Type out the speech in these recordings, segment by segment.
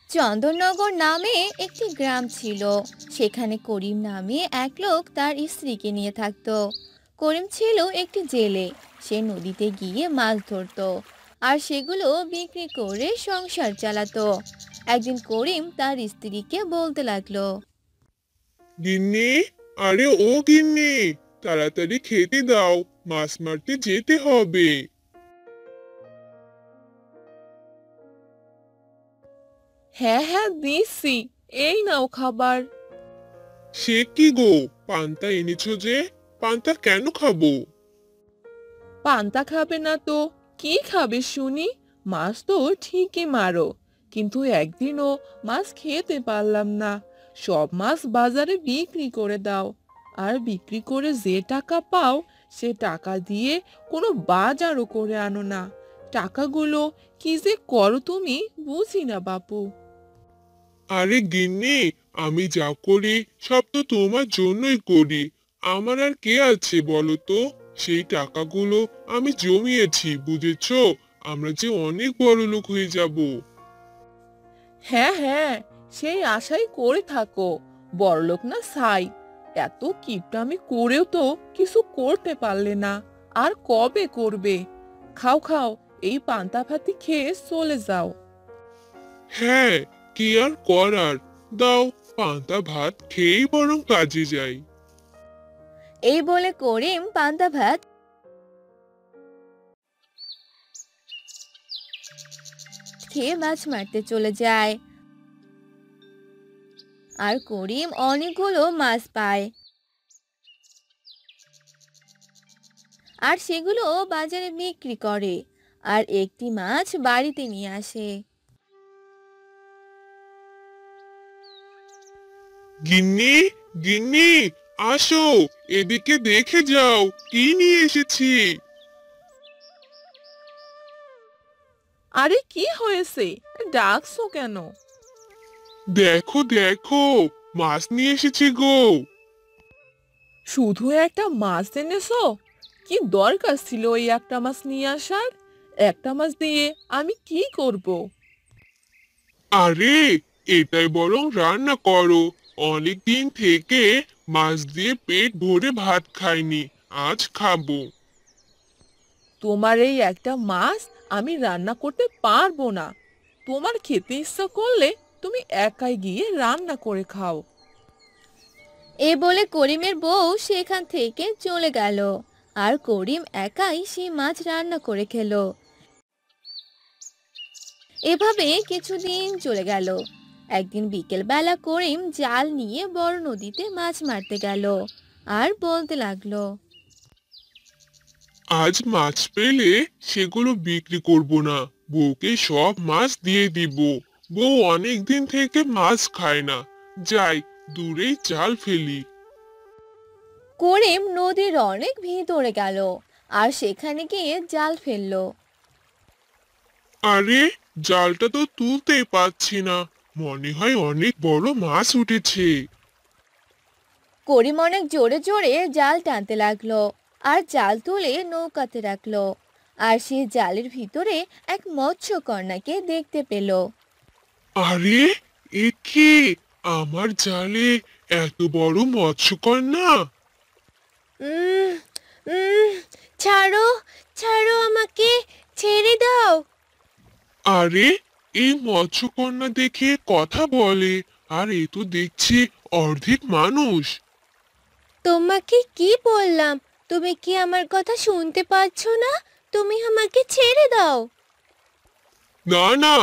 চন্দননগর নামে একটি গ্রাম ছিল। সেখানে করিম নামে এক লোক তার স্ত্রীকে নিয়ে থাকতো। করিম ছিল একটি জেলে। সে নদীতে গিয়ে মাছ ধরতো আর সেগুলো বিক্রি করে সংসার চালাতো। একদিন করিম তার স্ত্রীকে বলতে লাগলো, গিন্নি, আরে ও গিন্নি, তাড়াতাড়ি খেতে দাও, মাছ মারতে যেতে হবে। হ্যাঁ হ্যাঁ, দিচ্ছি। এই নাও খাবার। সে কি গো, পান্তা এনেছো যে? পান্তা কেন খাবো? পান্তা খাবে না তো কি খাবে শুনি? মাছ তো ঠিকই মারো, কিন্তু একদিনও মাছ খেতে পারলাম না। সব মাছ বাজারে বিক্রি করে দাও, আর বিক্রি করে যে টাকা পাও সে টাকা দিয়ে কোনো বাজারও করে আনো না। টাকাগুলো কি যে করো তুমি, বুঝি না বাপু। আরে গিন্নি, আমি যা করি সব তো তোমার জন্যই করি। আমার আর কে আছে বলো তো? সেই টাকাগুলো আমি জমিয়েছি, বুঝেছো? আমরা যে অনেক বড় লোক হয়ে যাব। হ্যাঁ হ্যাঁ, সেই আশাই করে থাকো। বড়লোক না ছাই। এত কিপটামি করেও তো কিছু করতে পারলে না, আর কবে করবে? খাও খাও, এই পান্তা ভাতি খেয়ে চলে যাও। হ্যাঁ, কি আর করার। দাও, পান্তা ভাত খেয়েই বরং কাজে যাই। এই বলে করিম পান্তা ভাত খেয়ে মাছ মারতে চলে যায়। আর করিম অনেকগুলো মাছ পায় আর সেগুলো বাজারে বিক্রি করে আর একটি মাছ বাড়িতে নিয়ে আসে। গিন্নি, গিন্নি, আসো, এদিকে দেখে যাও, কি নিয়ে এসেছি। আরে কি হয়েছে? ডাকছো কেন? দেখো দেখো, মাছ নিয়ে এসেছি গো। শুধু একটা মাছ এনেছো? কি দরকার ছিল ওই একটা মাছ নিয়ে আসার? একটা মাছ দিয়ে আমি কি করব? আরে, এটাই বরং রান্না করো। অনেক দিন থেকে মাছ দিয়ে পেট ভরে ভাত খাইনি, আজ খাবো। তোমার এই একটা মাছ আমি রান্না করতে পারবো না। তোমার খেতে ইচ্ছা করলে তুমি একাই গিয়ে রান্না করে খাও। এ বলে করিমের বউ সেখান থেকে চলে গেল আর করিম একাই সেই মাছ রান্না করে খেলো। এভাবে কিছুদিন চলে গেল। একদিন বিকেল বেলা করিম জাল নিয়ে বড় নদীতে মাছ মারতে গেল আর বলতে লাগলো, আজ মাছ পেলে সেগুলো বিক্রি করব না, বউকে সব মাছ দিয়ে দিব। বউ অনেক দিন থেকে মাছ খায় না। যাই, দূরেই জাল ফেলি। করিম নদীর অনেক ভিতরে গেল আর সেখানে গিয়ে জাল ফেললো। আরে, জালটা তো তুলতেই পারছি না, মনে হয় অনেক বড় মাছ উঠেছে। করিম অনেক জোরে জোরে জাল টানতে লাগলো আর জাল তুলে নৌকাতে রাখলো। আর সে জালের ভিতরে এক মৎস্যকন্যাকে দেখতে পেল। আরে, এ কি? আমার জালে এত বড় মৎস্যকন্যা! উম উম ছাড়ো, ছাড়ো আমাকে, ছেড়ে দাও। আরে, এই মৎস্যকন্যা দেখে কথা বলে, আর এ তো দেখছি অর্ধেক মানুষ। তোমাকে কি বললাম? তুমি কি আমার কথা শুনতে পাচ্ছ না? তুমি আমাকে ছেড়ে দাও। না না,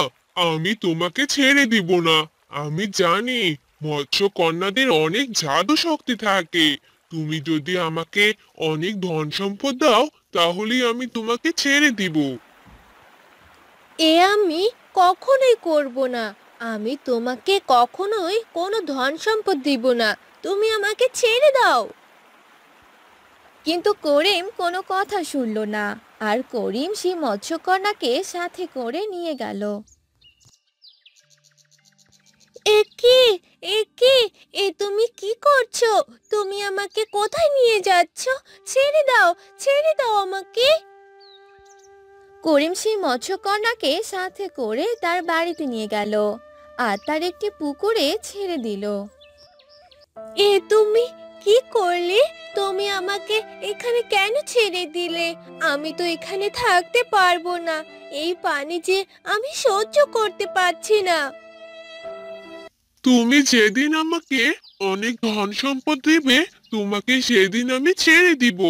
আমি তোমাকে ছেড়ে দিব না। আমি জানি মৎস্যকন্যাদের অনেক জাদু শক্তি থাকে। তুমি যদি আমাকে অনেক ধন সম্পদ দাও, তাহলেই আমি তোমাকে ছেড়ে দিব। এ আমি কখনোই করব না। আমি তোমাকে কখনোই কোনো ধন সম্পদ দিব না। তুমি আমাকে ছেড়ে দাও। কিন্তু করিম কোনো কথা শুনল না আর করিম সেই মৎস্যকন্যাকে সাথে করে নিয়ে গেল। একি, একি, এ তুমি কি করছো? তুমি আমাকে কোথায় নিয়ে যাচ্ছ? ছেড়ে দাও, ছেড়ে দাও আমাকে। করিম সেই মৎস্যকন্যাকে সাথে করে তার বাড়িতে নিয়ে গেল আর তার একটি পুকুরে ছেড়ে দিল। এ তুমি কি করলে? তুমি আমাকে এখানে কেন ছেড়ে দিলে? আমি তো এখানে থাকতে পারবো না। এই পানি যে আমি সহ্য করতে পারছি না। তুমি যেদিন আমাকে অনেক ধন সম্পদ দিবে, তোমাকে সেদিন আমি ছেড়ে দিব।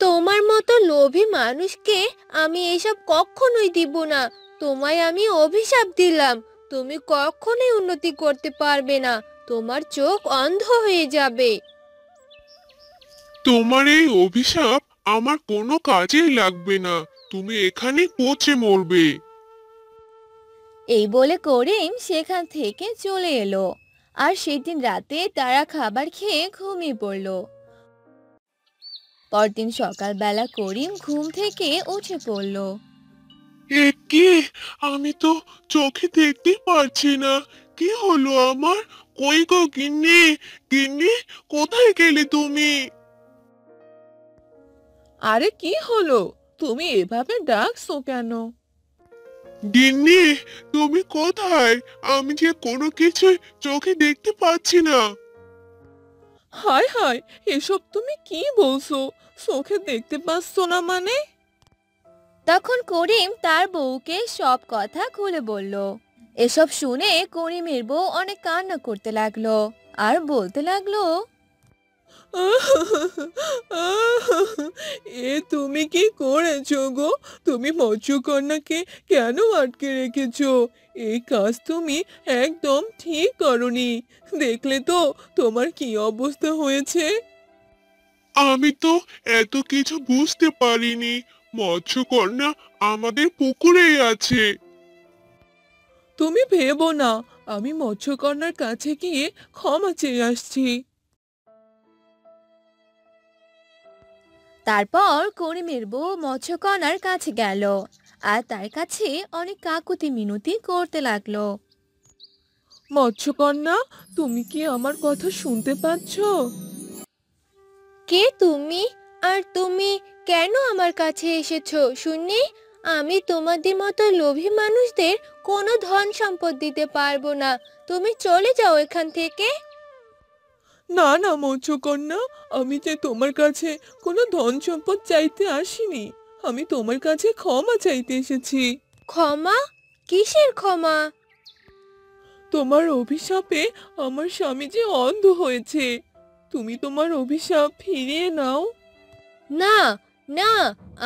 তোমার মতো লোভী মানুষকে আমি এসব কখনোই দিব না। তোমায় আমি অভিশাপ দিলাম, তুমি কখনোই উন্নতি করতে পারবে না। তোমার চোখ অন্ধ হয়ে যাবে। তোমার এই অভিশাপ আমার কোনো কাজেই লাগবে না, তুমি এখানে পচে মরবে। এই বলে করিম সেখান থেকে চলে এলো। আর সেদিন রাতে তারা খাবার খেয়ে ঘুমিয়ে পড়ল। পরদিন সকালবেলা করিম ঘুম থেকে উঠে পড়ল। এ কি, আমি তো চোখে দেখতে পারছি না, কি হলো আমার? কই গো গিন্নি, গিন্নি, কোথায় গেলে তুমি? আরে কি হলো? তুমি এভাবে ডাকছো কেন? গিন্নি, তুমি কোথায়? আমি যে কোনো কিছুই চোখে দেখতে পাচ্ছি না। হায় হায়, এসব তুমি কি বলছো? চোখে দেখতে পাচ্ছ না মানে? তখন করিম তার বউকে সব কথা খুলে বলল। এসব শুনে করিমের বউ অনেক কান্না করতে লাগলো আর বলতে লাগলো, এ তুমি কি করেছো গো? তুমি মৎস্যকন্যাকে কেন আটকে রেখেছো? এই কাজ তুমি একদম ঠিক করনি। দেখলে তো তোমার কি অবস্থা হয়েছে। আমি তো এত কিছু বুঝতে পারিনি, মৎস্যকন্যা আমাদের পুকুরেই আছে। তুমি ভেবো না, আমি মৎস্যকন্যার কাছে গিয়ে ক্ষমা চেয়ে আসছি। তারপর করিমের বউ মৎস্যকন্যার কাছে গেল আর তার কাছে অনেক কাকুতি মিনতি করতে লাগলো। মৎস্যকন্যা, তুমি কি আমার কথা শুনতে পাচ্ছো? কে তুমি? আর তুমি কেন আমার কাছে এসেছো শুনি? আমি তোমাদের মতো লোভী মানুষদের কোনো ধন সম্পদ দিতে পারবো না। তুমি চলে যাও এখান থেকে। না না মৎস্যকন্যা, আমি যে তোমার কাছে কোনো ধন সম্পদ চাইতে আসিনি। আমি তোমার কাছে ক্ষমা চাইতে এসেছি। ক্ষমা? কিসের ক্ষমা? তোমার অভিশাপে আমার স্বামী যে অন্ধ হয়েছে। তুমি তোমার অভিশাপ ফিরিয়ে নাও। না, না,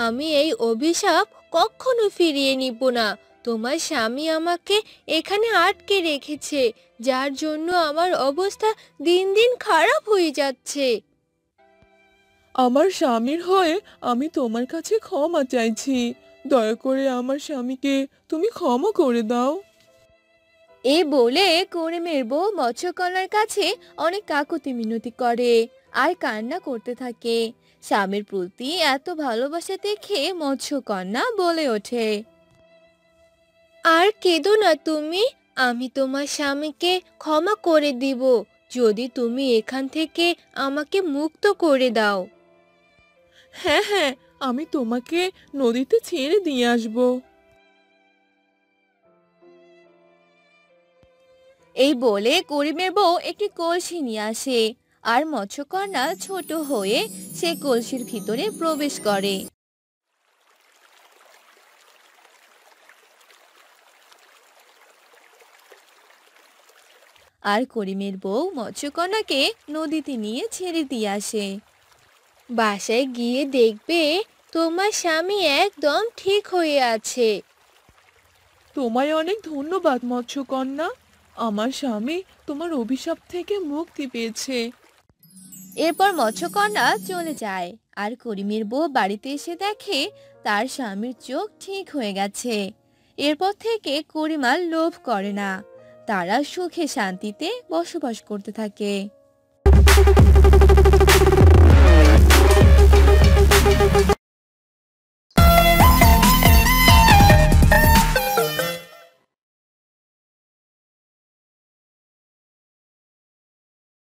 আমি এই অভিশাপ কখনো ফিরিয়ে নিব না। তোমার স্বামী আমাকে এখানে আটকে রেখেছে, যার জন্য আমার অবস্থা দিন দিন খারাপ হয়ে যাচ্ছে। আমার স্বামীর হয়ে আমি তোমার কাছে ক্ষমা চাইছি। দয়া করে আমার স্বামীকে তুমি ক্ষমা করে দাও। এ বলে করিমের বউ মৎস্যকন্যার কাছে অনেক কাকুতি মিনতি করে আর কান্না করতে থাকে। স্বামীর প্রতি এত ভালোবাসা দেখে মৎস্যকন্যা বলে ওঠে, আর কেঁদো না তুমি। আমি তোমার স্বামীকে ক্ষমা করে দিব, যদি তুমি এখান থেকে আমাকে মুক্ত করে দাও। হ্যাঁ হ্যাঁ, আমি তোমাকে নদীতে ছেড়ে দিয়ে আসবো। এই বলে করিমের বউ একটি কলসি নিয়ে আসে আর মৎস্যকন্যা ছোট হয়ে সে কলসির ভিতরে প্রবেশ করে। আর করিমের বউ মৎস্যকন্যাকে নদীতে নিয়ে ছেড়ে দিয়ে আসে। বাসায় গিয়ে দেখবে তোমার স্বামী একদম ঠিক হয়ে আছে। তোমায় অনেক ধন্যবাদ মৎস্যকন্যা। আমার স্বামী তোমার অভিশাপ থেকে মুক্তি পেয়েছে। এরপর মৎস্যকন্যা চলে যায় আর করিমের বউ বাড়িতে এসে দেখে তার স্বামীর চোখ ঠিক হয়ে গেছে। এরপর থেকে করিম আর লোভ করে না। তারা সুখে শান্তিতে বসবাস করতে থাকে।